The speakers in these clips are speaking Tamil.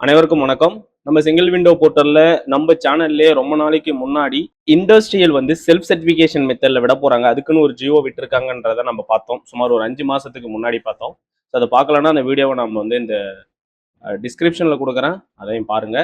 அனைவருக்கும் வணக்கம். நம்ம சிங்கிள் விண்டோ போர்ட்டல்ல நம்ம சேனல்லே ரொம்ப நாளைக்கு முன்னாடி இண்டஸ்ட்ரியல் செல்ஃப் சர்டிஃபிகேஷன் மெத்தட்ல விட போறாங்க. அதுக்குன்னு ஒரு ஜியோ விட்டுருக்காங்கன்றத நம்ம பார்த்தோம். சுமார் ஒரு 5 மாசத்துக்கு முன்னாடி பார்த்தோம். ஸோ அத பார்க்கலன்னா அந்த வீடியோவை நம்ம இந்த டிஸ்கிரிப்ஷன்ல குடுக்குறேன். அதையும் பாருங்க.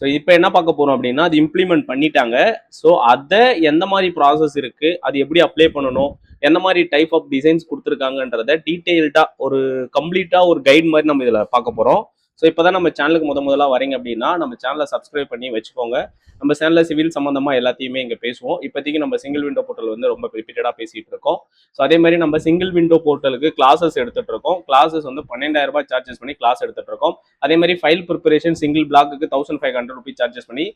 ஸோ இப்போ என்ன பார்க்க போறோம் அப்படின்னா, அது இம்ப்ளிமெண்ட் பண்ணிட்டாங்க. ஸோ அத எந்த மாரி ப்ராசஸ் இருக்கு? அது எப்படி அப்ளை பண்ணணும்? எந்த மாரி டைப் ஆஃப் டிசைன்ஸ் குடுத்துருக்காங்கன்றத டீட்டெயில்டா ஒரு கம்ப்ளீட்டா ஒரு கைட் மாரி நம்ம இதில பார்க்க போறோம். ஸோ இப்போதான் நம்ம சேனலுக்கு முதலா வரீங்க அப்படின்னா, நம்ம சேனலை சப்ஸ்கிரைப் பண்ணி வச்சுக்கோங்க. நம்ம சேனல்ல சிவில் சம்பந்தமா எல்லாத்தையுமே இங்க பேசுவோம். இப்போதைக்கு நம்ம சிங்கிள் விண்டோ போர்ட்டல் ரொம்ப ரிப்பீட்டடா பேசிட்டு இருக்கோம். ஸோ அதே மாதிரி நம்ம சிங்கிள் விண்டோ போர்ட்டலுக்கு கிளாஸஸ் எடுத்துட்டு இருக்கோம். கிளாஸஸ் ₹12,000 சார்ஜஸ் பண்ணி கிளாஸ் எடுத்துட்டு இருக்கோம். அதே மாதிரி file preparation single block ₹1,500 charges பண்ணி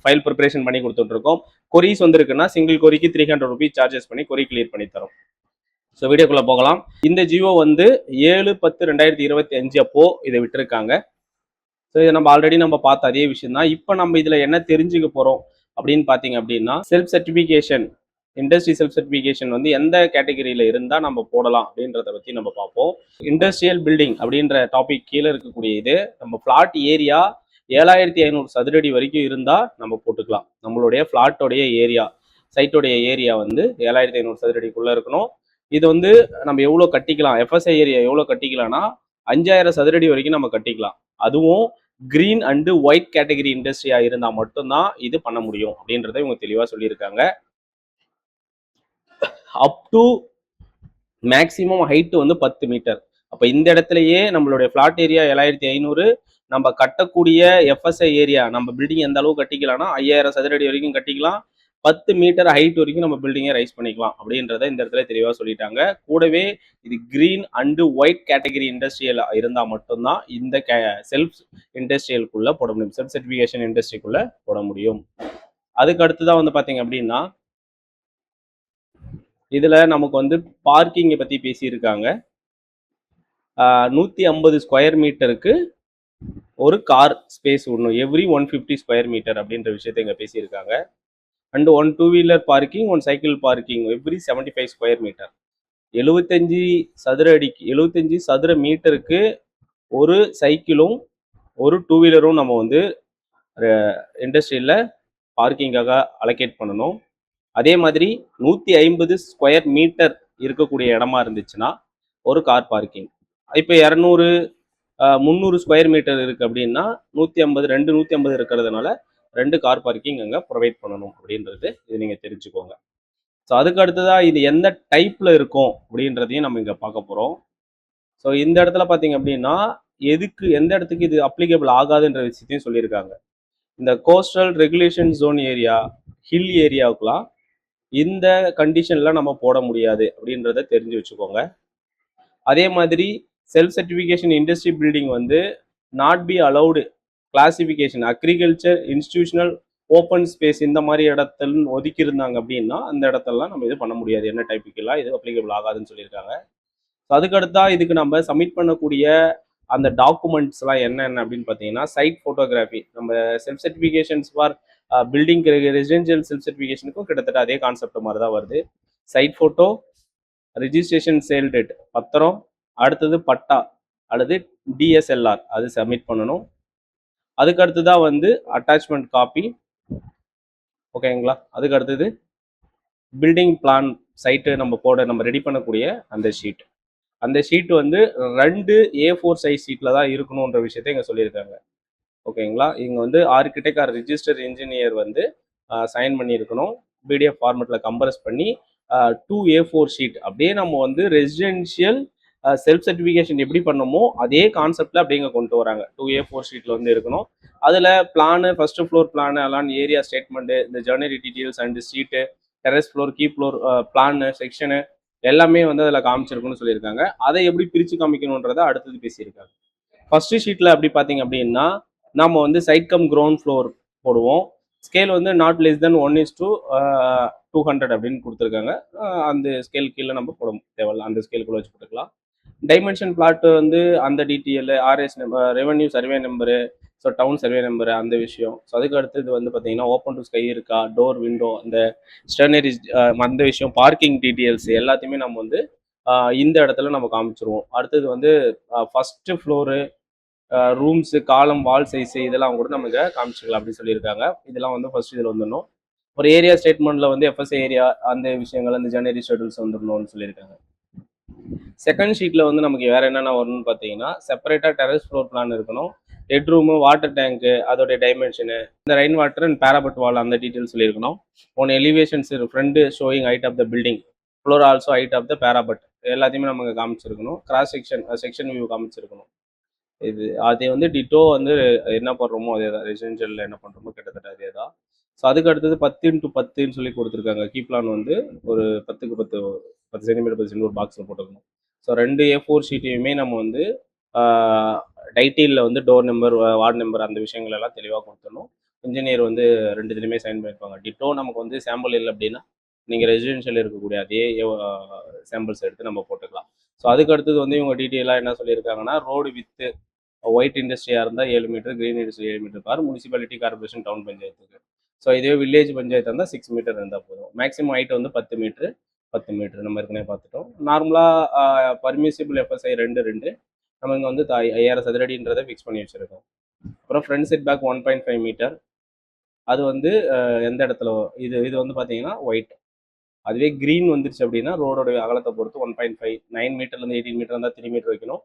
ஃபைல் ப்ரிப்பரேஷன் பண்ணி கொடுத்துட்டு இருக்கோம். கொரிஸ் இருக்குன்னா சிங்கிள் கொரிக்கு ₹300 சார்ஜஸ் பண்ணி கொரி கிளியர் பண்ணி தரோம். ஸோ வீடியோக்குள்ள போகலாம். இந்த ஜியோ 7/10/2025 அப்போ இதை விட்டுருக்காங்க. ஸோ இதை நம்ம ஆல்ரெடி பார்த்த அதே விஷயம் தான். இப்போ நம்ம இதுல என்ன தெரிஞ்சுக்க போறோம் அப்படின்னு பார்த்தீங்க அப்படின்னா, self certification industry self certification எந்த கேட்டகரியில இருந்தா நம்ம போடலாம் அப்படின்றத பத்தி நம்ம பார்ப்போம். இண்டஸ்ட்ரியல் பில்டிங் அப்படின்ற டாபிக் கீழே இருக்கக்கூடிய இது நம்ம பிளாட் ஏரியா 7,500 சதுரடி வரைக்கும் இருந்தா நம்ம போட்டுக்கலாம். நம்மளுடைய பிளாட்டோடைய ஏரியா சைட்டோடைய ஏரியா 7,500 சதுரடிக்குள்ள இருக்கணும். இது நம்ம எவ்வளவு கட்டிக்கலாம், எஃப்எஸ்ஐ ஏரியா எவ்வளவு கட்டிக்கலாம்னா 5,000 சதுரடி வரைக்கும் நம்ம கட்டிக்கலாம். அதுவும் கிரீன் அண்ட் ஒயிட் கேட்டகரி இண்டஸ்ட்ரியா இருந்தா மட்டும்தான் இது பண்ண முடியும் அப்படின்றத இவங்க தெளிவா சொல்லியிருக்காங்க. Up to maximum height 10 meter. அப்ப இந்த இடத்துலயே நம்மளுடைய பிளாட் ஏரியா 7,500, நம்ம கட்டக்கூடிய எஃப்எஸ்ஐ ஏரியா நம்ம பில்டிங் எந்த அளவு கட்டிக்கலாம்னா 5,000 சதுரடி வரைக்கும் கட்டிக்கலாம். 10 மீட்டர் ஹைட் வரைக்கும் நம்ம பில்டிங்கை ரைஸ் பண்ணிக்கலாம் அப்படின்றத இந்த இடத்துல தெளிவாக சொல்லிட்டாங்க. கூடவே இது green and white category industrial இருந்தால் மட்டும்தான் இந்த செல்ஃப் இண்டஸ்ட்ரியலுக்குள்ள போட முடியும், செல்ஃப் சர்டிஃபிகேஷன் இண்டஸ்ட்ரிக்குள்ள போட முடியும். அதுக்கு அடுத்துதான் பார்த்தீங்க அப்படின்னா, இதுல நமக்கு பார்க்கிங்கை பத்தி பேசியிருக்காங்க. 150 ஸ்கொயர் மீட்டருக்கு ஒரு கார் ஸ்பேஸ் ஒன்று, எவ்ரி 150 ஸ்கொயர் மீட்டர் அப்படின்ற விஷயத்தை இங்க பேசியிருக்காங்க. அண்ட் 1 2-வீலர் parking, 1 cycle parking every 75 square metre. 75 சதுர அடிக்கு 75 சதுர மீட்டருக்கு ஒரு சைக்கிளும் ஒரு 2-வீலரும் நம்ம இண்டஸ்ட்ரியில பார்க்கிங்காக அலோகேட் பண்ணணும். அதே மாதிரி 150 ஸ்கொயர் மீட்டர் இருக்கக்கூடிய இடமா இருந்துச்சுன்னா ஒரு கார் பார்க்கிங். இப்போ 200 300 ஸ்கொயர் மீட்டர் இருக்கு அப்படின்னா 150 150 இருக்கிறதுனால 2 கார் பார்க்கிங் அங்கே ப்ரொவைட் பண்ணணும் அப்படின்றது இது நீங்க தெரிஞ்சுக்கோங்க. ஸோ அதுக்கு அடுத்ததான் இது எந்த டைப்ல இருக்கும் அப்படின்றதையும் நம்ம இங்க பார்க்க போறோம். ஸோ இந்த இடத்துல பார்த்தீங்க அப்படின்னா எந்த இடத்துக்கு இது அப்ளிகபிள் ஆகாதுன்ற விஷயத்தையும் சொல்லியிருக்காங்க. இந்த coastal regulation zone area, hill ஏரியாவுக்குலாம் இந்த கண்டிஷன்ல நம்ம போட முடியாது அப்படின்றத தெரிஞ்சு வச்சுக்கோங்க. அதே மாதிரி self certification industry building not be allowed classification agriculture institutional open space இந்த மாதிரி இடத்துல ஒதுக்கி இருந்தாங்க அப்படின்னா அந்த இடத்தெல்லாம் நம்ம இது பண்ண முடியாது. என்ன டைப்புக்கெல்லாம் இது அப்ளிகபிள் ஆகாதுன்னு சொல்லியிருக்காங்க. அதுக்கடுத்தா இதுக்கு நம்ம சப்மிட் பண்ணக்கூடிய அந்த டாக்குமெண்ட்ஸ்லாம் என்னென்ன அப்படின்னு பார்த்தீங்கன்னா, சைட் ஃபோட்டோகிராஃபி, நம்ம self certifications for building residential self சர்டிஃபிகேஷனுக்கும் கிட்டத்தட்ட அதே கான்செப்ட் மாதிரி தான் வருது. Site photo, registration sale date பத்திரம், அடுத்தது பட்டா அல்லது டிஎஸ்எல்ஆர் அது சப்மிட் பண்ணணும். அதுக்கு அடுத்ததான் அட்டாச்மெண்ட் காப்பி, ஓகேங்களா. அதுக்கு அடுத்தது பில்டிங் பிளான் சைட்டு நம்ம ரெடி பண்ணக்கூடிய அந்த ஷீட். அந்த ஷீட் 2 A4 சைஸ் ஷீட்ல தான் இருக்கணுன்ற விஷயத்தை இங்க சொல்லியிருக்காங்க. ஓகேங்களா. இங்க architect or register engineer sign பண்ணியிருக்கணும். பிடிஎஃப் ஃபார்மெட்ல கம்ப்ரஸ் பண்ணி 2 A4 ஷீட் அப்படியே நம்ம ரெசிடென்ஷியல் செல்ஃப் சர்டிஃபிகேஷன் எப்படி பண்ணமோ அதே கான்செப்ட்ல அப்படிங்க கொண்டு வராங்க. 2 A4 ஷீட்ல இருக்கணும். அதுல பிளானு, ஃபர்ஸ்ட் ஃப்ளோர் பிளானு, அலான் ஏரியா ஸ்டேட்மெண்ட், இந்த joinery details and sheet, terrace floor, key floor plan, section எல்லாமே அதில் காமிச்சிருக்குன்னு சொல்லியிருக்காங்க. அதை எப்படி பிரித்து காமிக்கணுன்றதை அடுத்தது பேசியிருக்காங்க. ஃபர்ஸ்ட் ஷீட்டில் அப்படி பார்த்தீங்க அப்படின்னா நம்ம சைட் கம் கிரவுண்ட் ஃப்ளோர் போடுவோம். ஸ்கேல் நாட் லெஸ் தென் 1:200 அப்படின்னு கொடுத்துருக்காங்க. அந்த ஸ்கேல் கீழே நம்ம போட தேவையில்ல, அந்த ஸ்கேலுக்குள்ள வச்சு போட்டுக்கலாம். டைமென்ஷன் பிளாட் அந்த detail, RS number, revenue survey number, so town survey number அந்த விஷயம். ஸோ அதுக்கு அடுத்தது பார்த்தீங்கன்னா ஓப்பன் டு ஸ்கை இருக்கா, டோர் விண்டோ, அந்த ஸ்டெர்னரி அந்த விஷயம், பார்க்கிங் டீட்டெயில்ஸ் எல்லாத்தையுமே நம்ம இந்த இடத்துல நம்ம காமிச்சிருவோம். அடுத்தது ஃபர்ஸ்ட் ஃப்ளோரு, ரூம்ஸு, காலம், வால் சைஸு இதெல்லாம் கூட நமக்கு காமிச்சிக்கலாம் அப்படின்னு சொல்லியிருக்காங்க. இதெல்லாம் வந்து ஃபர்ஸ்ட் இதில் வந்துடணும். ஒரு ஏரியா ஸ்டேட்மெண்ட்டில் வந்து எஃப்எஸ்ஐ ஏரியா அந்த விஷயங்கள் அந்த ஜெனரி ஷெட்யூல்ஸ் வந்துடணும்னு சொல்லியிருக்காங்க. செகண்ட் ஷீட்டில் வந்து நமக்கு வேறு என்னென்ன வரணும்னு பார்த்தீங்கன்னா, செப்பரேட்டாக டெரஸ் ஃப்ளோர் பிளான் இருக்கணும். ஹெட் ரூமு, வாட்டர் டேங்க்கு, அதோடைய டைமென்ஷனு, இந்த rain water and parapet wall அந்த டீட்டெயில்ஸ் சொல்லியிருக்கணும். One elevations front showing height of the building, floor also height of the parapet எல்லாத்தையுமே நமக்கு காமிச்சிருக்கணும். கிராஸ் செக்ஷன் வியூ காமிச்சிருக்கணும். இது அது வந்து டிட்டோ வந்து என்ன பண்ணுறோமோ அதே தான், ரெசிடென்ஷியலில் என்ன பண்ணுறோமோ கிட்டத்தட்ட அதே தான். ஸோ அதுக்கு அடுத்தது 10x10 சொல்லி கொடுத்துருக்காங்க. கீ பிளான் வந்து ஒரு 10x10 10 சென்டிமீட்டர் 10 சென்டிமீட்டர் பாக்ஸில் போட்டுக்கணும். ஸோ 2 A4 ஷீட்டையுமே நம்ம வந்து டைட்டிலில் வந்து டோர் நம்பர், வார்டு நம்பர் அந்த விஷயங்கள் எல்லாம் தெளிவாக கொடுத்துடணும். இன்ஜினியர் வந்து 2 இதுலையுமே சைன் பண்ணியிருப்பாங்க. டிட்டோ நமக்கு வந்து சாம்பிள் இல்லை அப்படின்னா நீங்கள் ரெசிடென்ஷியல் இருக்கக்கூடிய அதே சாம்பிள்ஸ் எடுத்து நம்ம போட்டுக்கலாம். ஸோ அதுக்கு அடுத்தது வந்து இவங்க டீட்டெயிலாக என்ன சொல்லியிருக்காங்கன்னா, ரோடு வித்து ஒயிட் இண்டஸ்ட்ரியாக இருந்தால் 7 மீட்டர், க்ரீன் இண்டஸ்ட்ரி 7 மீட்டர் பார், முனிசிபாலிட்டி கார்பரேஷன் டவுன் பஞ்சாயத்துக்கு. ஸோ இதே வில்லேஜ் பஞ்சாயத்து இருந்தால் 6 மீட்டர் இருந்தால் போதும். மேக்ஸிமம் ஹைட் வந்து 10 மீட்ரு 10 மீட்ரு நம்ம ஏற்கனவே பார்த்துட்டோம். நார்மலாக பர்மிசிபிள் எஃப்எஸ்ஐ 2 நம்ம இங்கே வந்து 5000 சதுரடின்றதை ஃபிக்ஸ் பண்ணி வச்சுருக்கோம். அப்புறம் ஃப்ரண்ட் செட் பேக் 1.5 மீட்டர். அது வந்து எந்த இடத்துல இது வந்து பார்த்தீங்கன்னா ஒயிட். அதுவே க்ரீன் வந்துருச்சு அப்படின்னா ரோடோட அகலத்தை பொறுத்து 1.5 9 மீட்டர்லேருந்து 18 மீட்டர் இருந்தால் 3 மீட்டர் வைக்கணும்.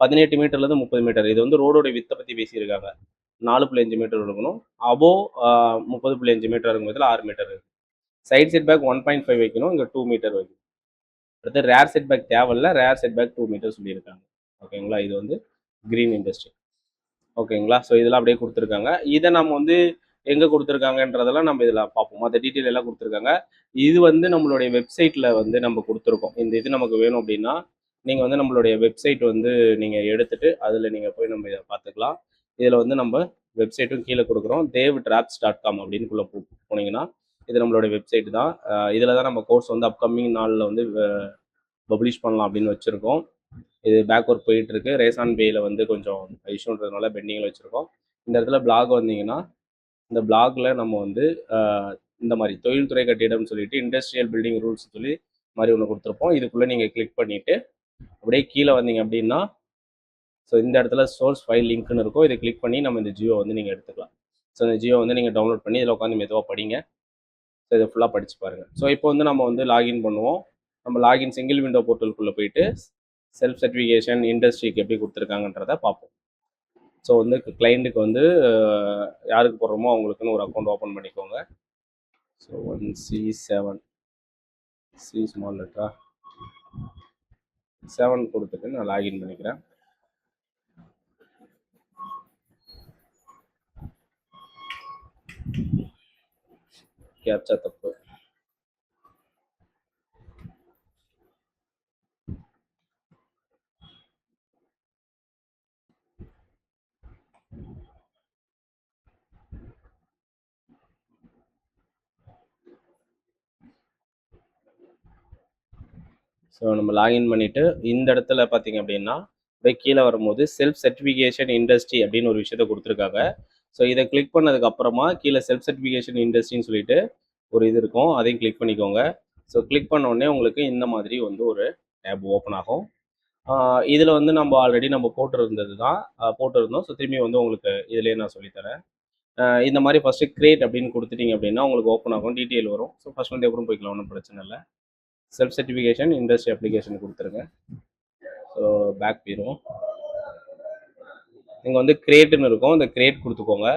18 மீட்டர்லேருந்து 30 மீட்டர். இது வந்து ரோடோட வித்தை பற்றி பேசியிருக்காங்க. 4.5 மீட்டர் இருக்கணும். அபோவ் 30.5 மீட்டர் இருக்கும் போதில் 6 மீட்டர் இருக்குது. சைட் செட் பேக் 1.5 வைக்கணும், இங்கே 2 மீட்டர் வைக்கணும். அடுத்து ரேர் செட் பேக் தேவையில்ல, ரேர் செட் பேக் 2 மீட்டர் சொல்லியிருக்காங்க. ஓகேங்களா, இது வந்து க்ரீன் இண்டஸ்ட்ரி. ஓகேங்களா, ஸோ இதெல்லாம் அப்படியே கொடுத்துருக்காங்க. இதை நம்ம வந்து எங்கே கொடுத்துருக்காங்கன்றதெல்லாம் நம்ம இதில் பார்ப்போம். மற்ற டீட்டெயில் எல்லாம் கொடுத்துருக்காங்க. இது வந்து நம்மளுடைய வெப்சைட்டில் வந்து நம்ம கொடுத்துருக்கோம். இந்த இது நமக்கு வேணும் அப்படின்னா நீங்கள் வந்து நம்மளுடைய வெப்சைட் வந்து நீங்கள் எடுத்துகிட்டு அதில் நீங்கள் போய் நம்ம இதை பார்த்துக்கலாம். இதில் வந்து நம்ம வெப்சைட்டும் கீழே கொடுக்குறோம். devdraps.com அப்படின்னுக்குள்ளே போனீங்கன்னா இது நம்மளோட வெப்சைட் தான். இதில் தான் நம்ம கோர்ஸ் வந்து அப்கமிங் நாளில் வந்து பப்ளிஷ் பண்ணலாம் அப்படின்னு வச்சுருக்கோம். இது பேக் ஒர்க் போயிட்டுருக்கு. ரேசான் பேயில் வந்து கொஞ்சம் இஷ்யூன்றதுனால பெண்டிங்கில் வச்சுருக்கோம். இந்த இடத்துல பிளாக் வந்தீங்கன்னா இந்த பிளாகில் நம்ம வந்து இந்த மாதிரி தொழில்துறை கட்டிடம்னு சொல்லிட்டு இண்டஸ்ட்ரியல் பில்டிங் ரூல்ஸ் சொல்லி மாதிரி ஒன்று கொடுத்துருப்போம். இதுக்குள்ளே நீங்கள் கிளிக் பண்ணிவிட்டு அப்படியே கீழே வந்தீங்க அப்படின்னா ஸோ இந்த இடத்துல சோர்ஸ் ஃபைல் லிங்க்னு இருக்கும். இதை கிளிக் பண்ணி நம்ம இந்த ஜியோ வந்து நீங்கள் எடுத்துக்கலாம். ஸோ இந்த ஜியோ வந்து நீங்கள் டவுன்லோட் பண்ணி இதில் உட்காந்து மெதுவாக படிங்க. ஸோ இதை ஃபுல்லாக படித்து பாருங்கள். ஸோ இப்போ வந்து நம்ம வந்து லாகின் பண்ணுவோம். நம்ம லாகின் சிங்கிள் விண்டோ போர்ட்டலுக்குள்ளே போயிட்டு செல்ஃப் சர்டிஃபிகேஷன் இண்டஸ்ட்ரிக்கு எப்படி கொடுத்துருக்காங்கன்றதை பார்ப்போம். ஸோ வந்து கிளைண்ட்டுக்கு வந்து யாருக்கு போடுறோமோ அவங்களுக்குன்னு ஒரு அக்கௌண்ட் ஓப்பன் பண்ணிக்கோங்க. ஸோ 1C7 சி ஸ்மால் லெட்டரா 7 கொடுத்துட்டு நான் லாகின் பண்ணிக்கிறேன். கேப்சா தப்பு. ஸோ நம்ம லாகின் பண்ணிவிட்டு இந்த இடத்துல பார்த்தீங்க அப்படின்னா அப்படியே கீழே வரும்போது செல்ஃப் சர்டிஃபிகேஷன் இண்டஸ்ட்ரி அப்படின்னு ஒரு விஷயத்த கொடுத்துருக்காங்க. ஸோ இதை கிளிக் பண்ணதுக்கப்புறமா கீழே செல்ஃப் சர்டிஃபிகேஷன் இண்டஸ்ட்ரின்னு சொல்லிட்டு ஒரு இது இருக்கும், அதையும் கிளிக் பண்ணிக்கோங்க. ஸோ கிளிக் பண்ண உடனே உங்களுக்கு இந்த மாதிரி வந்து ஒரு டேப் ஓப்பன் ஆகும். இதில் வந்து நம்ம ஆல்ரெடி நம்ம போட்டிருந்தோம். ஸோ திரும்பி வந்து உங்களுக்கு இதிலே நான் சொல்லித்தரேன். இந்த மாதிரி ஃபஸ்ட்டு கிரியேட் அப்படின்னு கொடுத்துட்டீங்க அப்படின்னா உங்களுக்கு ஓப்பன் ஆகும், டீட்டெயில் வரும். ஸோ ஃபஸ்ட் வந்து எப்படி போய்க்கலாம், ஒன்றும் பிரச்சனை இல்லை. செல்ஃப் சர்டிஃபிகேஷன் இண்டஸ்ட்ரி அப்ளிகேஷன் கொடுத்துருங்க. ஸோ பேக் போயிடும். நீங்கள் வந்து கிரியேட்டுன்னு இருக்கும், இந்த கிரியேட் கொடுத்துக்கோங்க.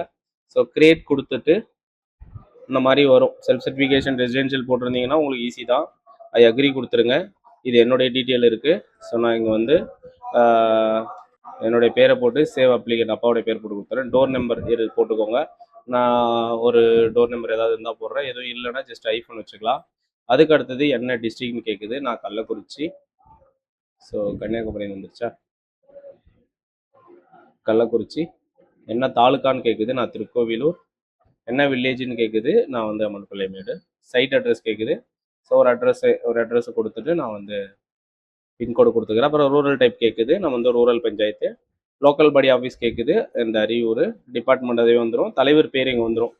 ஸோ கிரியேட் கொடுத்துட்டு இந்த மாதிரி வரும். செல்ஃப் சர்டிஃபிகேஷன் ரெசிடென்ஷியல் போட்டிருந்தீங்கன்னா உங்களுக்கு ஈஸி தான். ஐ அக்ரி கொடுத்துருங்க. இது என்னுடைய டீட்டெயில் இருக்குது. ஸோ நான் இங்கே வந்து என்னுடைய பேரை போட்டு சேவ் அப்ளிகேட் அப்பாவோடைய பேர் போட்டு கொடுத்துறேன். டோர் நம்பர் போட்டுக்கோங்க. நான் ஒரு டோர் நம்பர் ஏதாவது இருந்தால் போடுறேன், எதுவும் இல்லைன்னா ஜஸ்ட் ஐஃபோன் வச்சுக்கலாம். அதுக்கு அடுத்தது என்ன டிஸ்ட்ரிக்ட்னு கேட்குது. நான் கள்ளக்குறிச்சி. ஸோ கன்னியாகுமரி வந்துருச்சா, கள்ளக்குறிச்சி. என்ன தாலுக்கான்னு கேட்குது, நான் திருக்கோவிலூர். என்ன வில்லேஜ்னு கேட்குது, நான் வந்து அம்மன்பிள்ளைமேடு. சைட் அட்ரஸ் கேட்குது. ஸோ ஒரு அட்ரஸை கொடுத்துட்டு நான் வந்து பின்கோடு கொடுத்துக்கிறேன். அப்புறம் ரூரல் டைப் கேட்குது, நம்ம வந்து rural panchayat. Local body office கேட்குது, இந்த அரியூர். டிபார்ட்மெண்ட் அதே வந்துடும், தலைவர் பேர் இங்கே வந்துடும்.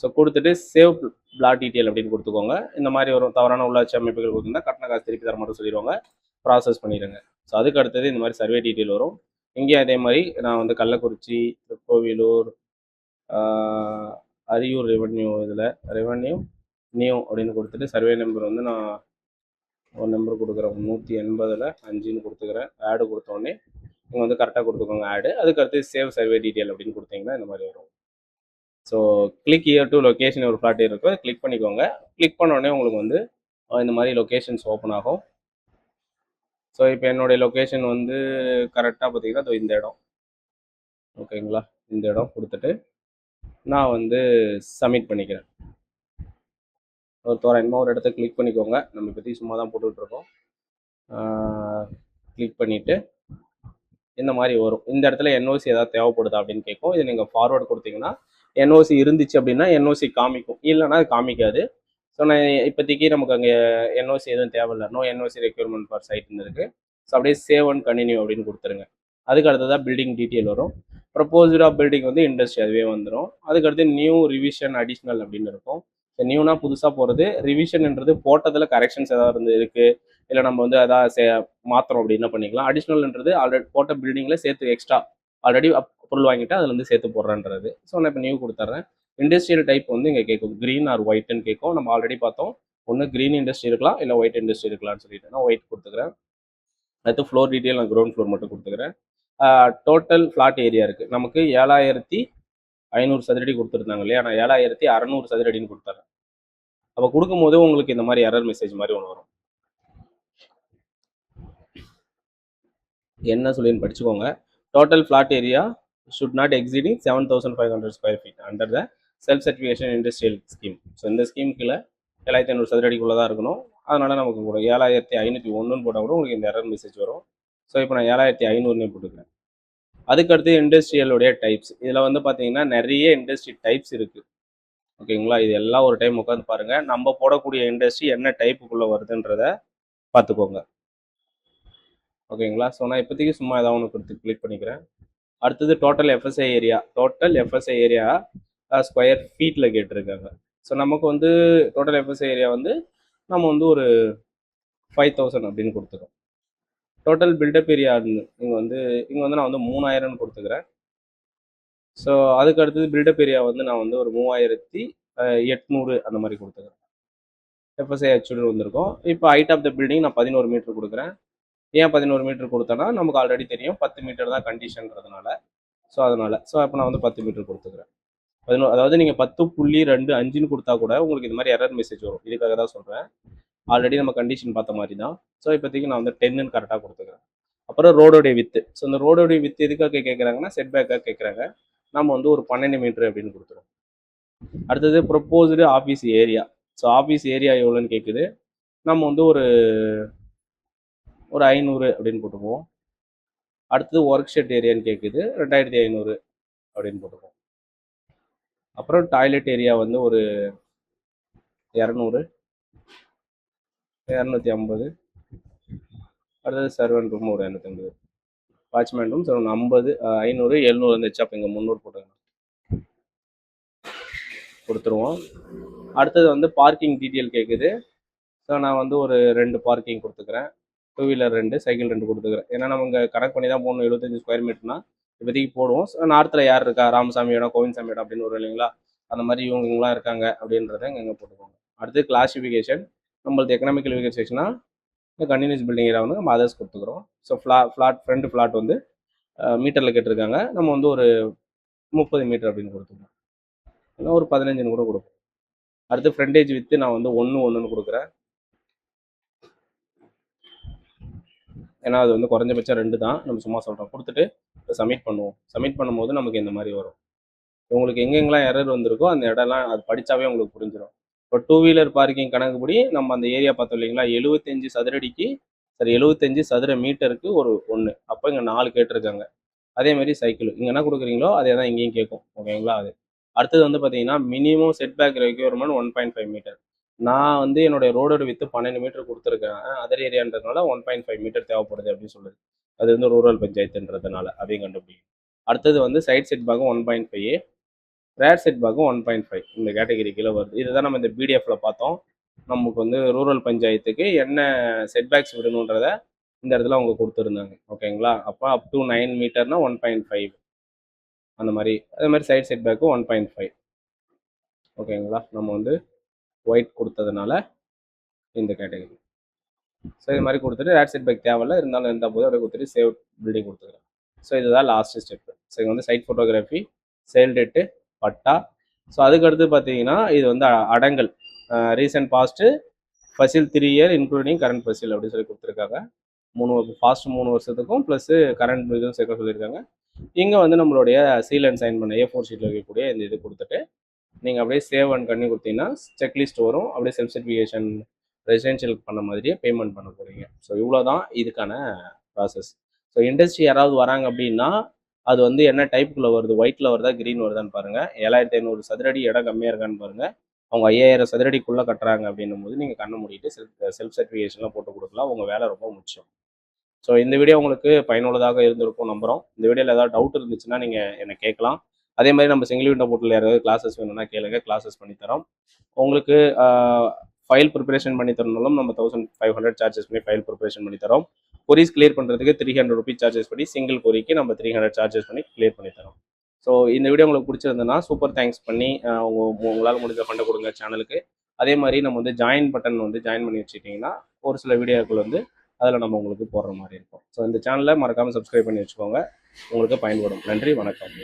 ஸோ கொடுத்துட்டு சேவ் பிளாட் டீட்டெயில் அப்படின்னு கொடுத்துக்கோங்க. இந்த மாதிரி வரும். தவறான உள்ளாட்சி அமைப்புகள் கொடுத்துருந்தா கட்டண காசு திருப்பி தர மட்டும் சொல்லிடுவாங்க, ப்ராசஸ் பண்ணிடுங்க. ஸோ அதுக்கு அடுத்தது இந்த மாதிரி சர்வே டீட்டெயில் வரும். இங்கேயும் அதே மாதிரி நான் வந்து கள்ளக்குறிச்சி, திருக்கோவிலூர், அரியூர் ரெவென்யூ இதில் ரெவென்யூ நியூ அப்படின்னு கொடுத்துட்டு சர்வே நம்பர் வந்து நான் ஒரு நம்பர் கொடுக்குறேன், 180ல் 5ன்னு கொடுத்துக்கிறேன். ஆடு கொடுத்தோடனே நீங்கள் வந்து கரெக்டாக கொடுத்துக்கோங்க ஆடு. அதுக்கடுத்து சேவ் சர்வே டீட்டெயில் அப்படின்னு கொடுத்தீங்கன்னா இந்த மாதிரி வரும். So click year to location ஒரு ஃப்ளாட் இருக்கும், கிளிக் பண்ணிக்கோங்க. கிளிக் பண்ணோடனே உங்களுக்கு வந்து இந்த மாதிரி லொக்கேஷன்ஸ் ஓப்பன் ஆகும். ஸோ இப்போ என்னுடைய லொக்கேஷன் வந்து கரெக்டாக பார்த்தீங்கன்னா இந்த இடம், ஓகேங்களா? இந்த இடம் கொடுத்துட்டு நான் வந்து சப்மிட் பண்ணிக்கிறேன். ஒரு தோராயமாக ஒரு இடத்த கிளிக் பண்ணிக்கோங்க. நம்ம பற்றி சும்மா தான் போட்டுட்ருக்கோம். கிளிக் பண்ணிவிட்டு இந்த மாதிரி வரும். இந்த இடத்துல என்ஓசி ஏதாவது தேவைப்படுதா அப்படின்னு கேட்கும். இது நீங்கள் ஃபார்வர்டு கொடுத்தீங்கன்னா என்ஓசி இருந்துச்சு அப்படின்னா என்ஓசி காமிக்கும், இல்லைன்னா அது காமிக்காது. ஸோ நான் இப்போதைக்கு நமக்கு அங்கே என்ஓசி எதுவும் தேவையில்லை, நோ என்ஓசி ரெக்யூர்மெண்ட் ஃபார் சைட்னு இருக்குது. ஸோ அப்படியே சேவ் அண்ட் கண்டினியூ அப்படின்னு கொடுத்துருங்க. அதுக்கு அடுத்ததாக பில்டிங் டீட்டெயில் வரும். ப்ரப்போஸ்ட் ஆஃப் பில்டிங் வந்து இண்டஸ்ட்ரி அதுவே வந்துடும். அதுக்கடுத்து நியூ ரிவிஷன் அடிஷ்னல் அப்படின்னு இருக்கும். நியூனா புதுசாக போகிறது, ரிவிஷன்ன்றது போட்டதில் கரெக்ஷன்ஸ் ஏதாவது இருக்குது, இல்லை நம்ம வந்து அதாவது மாத்திரம் அப்படி என்ன பண்ணிக்கலாம். அடிஷ்னல்ன்றது ஆல்ரெடி போட்ட பில்டிங்கில் சேர்த்து எக்ஸ்ட்ரா ஆல்ரெடி பொருள் வாங்கிட்டு அதில் வந்து சேர்த்து போடுறேன்றது. ஸோ நான் இப்போ நியூ கொடுத்துட்றேன். இண்டஸ்ட்ரியல் டைப் வந்து இங்கே கேட்கும், க்ரீன் ஆர் ஒயிட்னு கேட்கும். நம்ம ஆல்ரெடி பார்த்தோம், ஒன்று க்ரீன் இண்டஸ்ட்ரி இருக்கலாம், இல்லை ஒயிட் இண்டஸ்ட்ரி இருக்கலாம்னு சொல்லிட்டு நான் ஒயிட் கொடுத்துக்கிறேன். அடுத்து ஃப்ளோர் டீட்டெயில் நான் கிரவுண்ட் ஃப்ளோர் மட்டும் கொடுத்துக்கிறேன். டோட்டல் ஃப்ளாட் ஏரியா இருக்குது நமக்கு 7500 சதுரடி கொடுத்துருந்தாங்க இல்லையா, நான் 7600 சதுரடின்னு கொடுத்துறேன். அப்போ கொடுக்கும்போது உங்களுக்கு இந்த மாதிரி எரர் மெசேஜ் மாதிரி ஒன்று வரும். என்ன சொல்லின்னு படிச்சுக்கோங்க. Total flat area should not exceeding 7500 square feet under the self certification industrial scheme. So இந்த ஸ்கீம் கீழே 7500 சதுரடிக்குள்ளே தான் இருக்கணும். அதனால் நமக்கு கூட 7501 போட்டால் கூட உங்களுக்கு இந்த எரர் மெசேஜ் வரும். ஸோ இப்போ நான் 7500 போட்டுக்கிறேன். அதுக்கடுத்து இண்டஸ்ட்ரியலுடைய டைப்ஸ். இதில் வந்து பார்த்தீங்கன்னா நிறைய இண்டஸ்ட்ரி டைப்ஸ் இருக்குது, ஓகேங்களா? இது எல்லாம் ஒரு டைம் உட்காந்து பாருங்கள். நம்ம போடக்கூடிய இண்டஸ்ட்ரி என்ன டைப்புக்குள்ளே வருதுன்றதை பார்த்துக்கோங்க, ஓகேங்களா? ஸோ நான் இப்போதைக்கு சும்மா ஏதாவது ஒன்று கொடுத்து கிளிக் பண்ணிக்கிறேன். அடுத்தது total FSI area. Total FSI area square ஃபீட்டில் கேட்டிருக்காங்க. ஸோ நமக்கு வந்து டோட்டல் எஃப்எஸ்ஐ ஏரியா வந்து நம்ம வந்து ஒரு 5000 அப்படின்னு கொடுத்துருக்கோம். டோட்டல் பில்டப் ஏரியா இங்கே வந்து நான் வந்து 3000 கொடுத்துக்கிறேன். ஸோ அதுக்கு அடுத்தது பில்டப் ஏரியா வந்து நான் வந்து ஒரு 3800 அந்த மாதிரி கொடுத்துக்கிறேன். எஃப்எஸ்ஐ ஆக்சுவலி வந்திருக்கும். இப்போ ஹைட் ஆஃப் த பில்டிங் நான் 11 மீட்டர் கொடுக்குறேன். ஏன் 11 மீட்டர் கொடுத்தேன்னா நமக்கு ஆல்ரெடி தெரியும் 10 மீட்டர் தான் கண்டிஷன்றதுனால. ஸோ அதனால் இப்போ நான் வந்து 10 மீட்டர் கொடுத்துக்கிறேன். 11, அதாவது நீங்கள் 10.25ன்னு கொடுத்தா கூட உங்களுக்கு இது மாதிரி எரர் மெசேஜ் வரும். இதுக்காக தான் சொல்கிறேன். ஆல்ரெடி நம்ம கண்டிஷன் பார்த்த மாதிரி தான். ஸோ இப்போதைக்கு நான் வந்து 10ன்னு கரெக்டாக கொடுத்துக்கிறேன். அப்புறம் ரோடோடைய வித்து. ஸோ இந்த ரோடோடைய வித்து எதுக்காக கேட்குறாங்கன்னா செட் பேக்காக கேட்குறாங்க. நம்ம வந்து ஒரு 12 மீட்டர் அப்படின்னு கொடுத்துருவோம். அடுத்தது proposed office area. So office area எவ்வளோன்னு கேட்குது. நம்ம வந்து ஒரு 500 அப்படின்னு போட்டுக்குவோம். அடுத்தது ஒர்க் ஷெட் ஏரியான்னு கேட்குது, 2500 அப்படின்னு போட்டுக்குவோம். அப்புறம் டாய்லெட் ஏரியா வந்து ஒரு 200, 250. அடுத்தது சர்வன் ரூம் ஒரு 250, வாட்ச்மேன் ரூம் 50, 500, 700 வந்துச்சு. அப்போ இங்கே 300 போட்டுக்கணும், கொடுத்துருவோம். அடுத்தது வந்து பார்க்கிங் டீட்டெயில் கேட்குது. ஸோ நான் வந்து ஒரு 2 பார்க்கிங் கொடுத்துக்கிறேன். 2 வீலர் 2, சைக்கிள் 2 கொடுத்துக்கிறேன். ஏன்னா நம்ம இங்கே கனெக்ட் பண்ணி தான் போகணும். 75 ஸ்கொயர் மீட்டர்னா இப்போதைக்கு போடுவோம். ஸோ நார்த்தில் யார் இருக்கா, ராமசாமி இடம், கோவிந்தசாமி இடம் அப்படின்னு வரும் இல்லைங்களா, அந்த மாதிரி இவங்களாம் இருக்காங்க அப்படின்றத இங்கே போட்டுக்கோங்க. அடுத்து கிளாசிஃபிகேஷன். நம்மளது எக்கனாமிக்கல் வீக்கர் செக்ஷனா கண்டினியூஸ் பில்டிங் ஏரியா வந்து நம்ம அதர்ஸ் கொடுத்துக்கிறோம். ஸோ ஃப்ளாட் ஃப்ரண்ட் ஃப்ளாட் வந்து மீட்டரில் கேட்டிருக்காங்க. நம்ம வந்து ஒரு 30 மீட்டர் அப்படின்னு கொடுத்துருக்கோம், இல்லை ஒரு 15ன்னு கூட கொடுப்போம். அடுத்து ஃப்ரண்டேஜ் வித்து நான் வந்து 1:1ன்னு கொடுக்குறேன். ஏன்னா அது வந்து குறைஞ்சபட்சம் 2 தான், நம்ம சும்மா சொல்கிறோம். கொடுத்துட்டு சப்மிட் பண்ணுவோம். சப்மிட் பண்ணும்போது நமக்கு இந்த மாதிரி வரும். உங்களுக்கு எங்கெங்கெல்லாம் எரர் வந்திருக்கோ அந்த இடம்லாம் அது படித்தாவே உங்களுக்கு புரிஞ்சிடும். இப்போ 2 வீலர் பார்க்கிங் கணக்குப்படி நம்ம அந்த ஏரியா பார்த்தோம் இல்லைங்களா, 75 சதுரடிக்கு 75 சதுர மீட்டருக்கு ஒரு 1. அப்போ இங்கே 4 கேட்டிருக்காங்க. அதேமாதிரி சைக்கிள் இங்கே என்ன கொடுக்குறீங்களோ அதே தான் இங்கேயும் கேட்கும், ஓகேங்களா? அது அடுத்தது வந்து பார்த்தீங்கன்னா மினிமம் செட்பேக் ரெக்யூர்மெண்ட் 1.5 மீட்டர். நான் வந்து என்னுடைய ரோடோட வித்து 12 மீட்டர் கொடுத்துருக்கேன். அதர் ஏரியான்றதுனால 1.5 மீட்டர் தேவைப்படுது அப்படின்னு சொல்லுது. அது வந்து ரூரல் பஞ்சாயத்துன்றதுனால அதையும் கண்டுபிடிக்கும். அடுத்தது வந்து சைட் செட் பேக்கும் 1.5, ரேர் செட் பேக்கும் 1.5 இந்த கேட்டகரி கீழே வருது. இதுதான் நம்ம இந்த பிடிஎஃப்ல பார்த்தோம். நமக்கு வந்து ரூரல் பஞ்சாயத்துக்கு என்ன செட்பேக்ஸ் விடணுன்றத இந்த இடத்துல அவங்க கொடுத்துருந்தாங்க. ஓகேங்களா? அப்போ அப் டு 9 மீட்டர்னா 1.5 அந்த மாதிரி. அதே மாதிரி சைட் செட் பேக்கும் 1.5. ஓகேங்களா? நம்ம வந்து ஒயிட் கொடுத்ததுனால இந்த கேட்டகரி. ஸோ இது மாதிரி கொடுத்துட்டு ரேட் செட் பேக் தேவையில்ல, இருந்தாலும் இருந்தால் போதும் அப்படியே கொடுத்துட்டு சேவ் பில்டிங் கொடுத்துக்கிறேன். ஸோ இதுதான் லாஸ்ட் ஸ்டெப்பு. ஸோ இங்கே வந்து site photography, sale date, patta. So அதுக்கடுத்து பார்த்தீங்கன்னா இது வந்து அடங்கல், recent past, Fasli 3 year including current Fasli அப்படின்னு சொல்லி கொடுத்துருக்காங்க. 3 வருஷத்துக்கும் ப்ளஸ்ஸு கரண்ட் இதுவும் சேர்க்க சொல்லியிருக்காங்க. இங்கே வந்து நம்மளுடைய சீல் அண்ட் சைன் பண்ண A4 ஷீட்டில் இருக்கக்கூடிய இந்த இது கொடுத்துட்டு நீங்கள் அப்படியே சேவ் அண்ட் பண்ணி கொடுத்தீங்கன்னா செக்லிஸ்ட் வரும். அப்படியே செல்ஃப் சர்டிஃபிகேஷன் ரெசிடென்ஷியலுக்கு பண்ண மாதிரியே பேமெண்ட் பண்ண போகிறீங்க. ஸோ இவ்வளோ தான் இதுக்கான ப்ராசஸ். ஸோ இண்டஸ்ட்ரி யாராவது வராங்க அப்படின்னா அது வந்து என்ன டைப்புக்குள்ளே வருது, ஒயிட்டில் வருதா க்ரீன் வருதான்னு பாருங்கள். 7500 சதுரடி இடம் கம்மியாக இருக்கான்னு பாருங்கள். அவங்க 5000 சதுரடிக்குள்ளே கட்டுறாங்க அப்படின்னும் போது நீங்கள் கண்ணை மூடிட்டு செல்ஃப் சர்டிஃபிகேஷன்லாம் போட்டு கொடுக்கலாம். உங்கள் வேலை ரொம்ப முக்கியம். ஸோ இந்த வீடியோ உங்களுக்கு பயனுள்ளதாக இருந்திருக்கும் நம்புகிறோம். இந்த வீடியோவில் ஏதாவது டவுட் இருந்துச்சுன்னா நீங்கள் என்னை கேட்கலாம். அதே மாதிரி நம்ம சிங்கிள் விண்டோ போர்ட்டலில் யாராவது கிளாஸஸ் வேணும்னா கேளுங்க, கிளாஸஸ் பண்ணித்தரோம். உங்களுக்கு ஃபைல் ப்ரிப்பரேஷன் பண்ணி தரணும். நம்ம 1500 சார்ஜஸ் பண்ணி ஃபைல் ப்ரிப்பரேஷன் பண்ணி தரோம். கொரிஸ் கிளியர் பண்ணுறதுக்கு 300 ருபீஸ் சார்ஜஸ் பண்ணி சிங்கிள் கொரிக்கு நம்ம 300 சார்ஜஸ் பண்ணி கிளியர் பண்ணி தரோம். ஸோ இந்த வீடியோ உங்களுக்கு பிடிச்சிருந்ததுன்னா சூப்பர் தேங்க்ஸ் பண்ணி உங்களால் முடிஞ்ச ஃபண்டை கொடுங்க சேனலுக்கு. அதே மாதிரி நம்ம வந்து ஜாயின் பட்டன் வந்து ஜாயின் பண்ணி வச்சுக்கிட்டிங்கன்னா ஒரு சில வீடியோக்கள் வந்து அதில் நம்ம உங்களுக்கு போடுற மாதிரி இருக்கும். ஸோ இந்த சேனலை மறக்காமல் சப்ஸ்கிரைப் பண்ணி வச்சுக்கோங்க. உங்களுக்கு பயன்படும். நன்றி, வணக்கம்.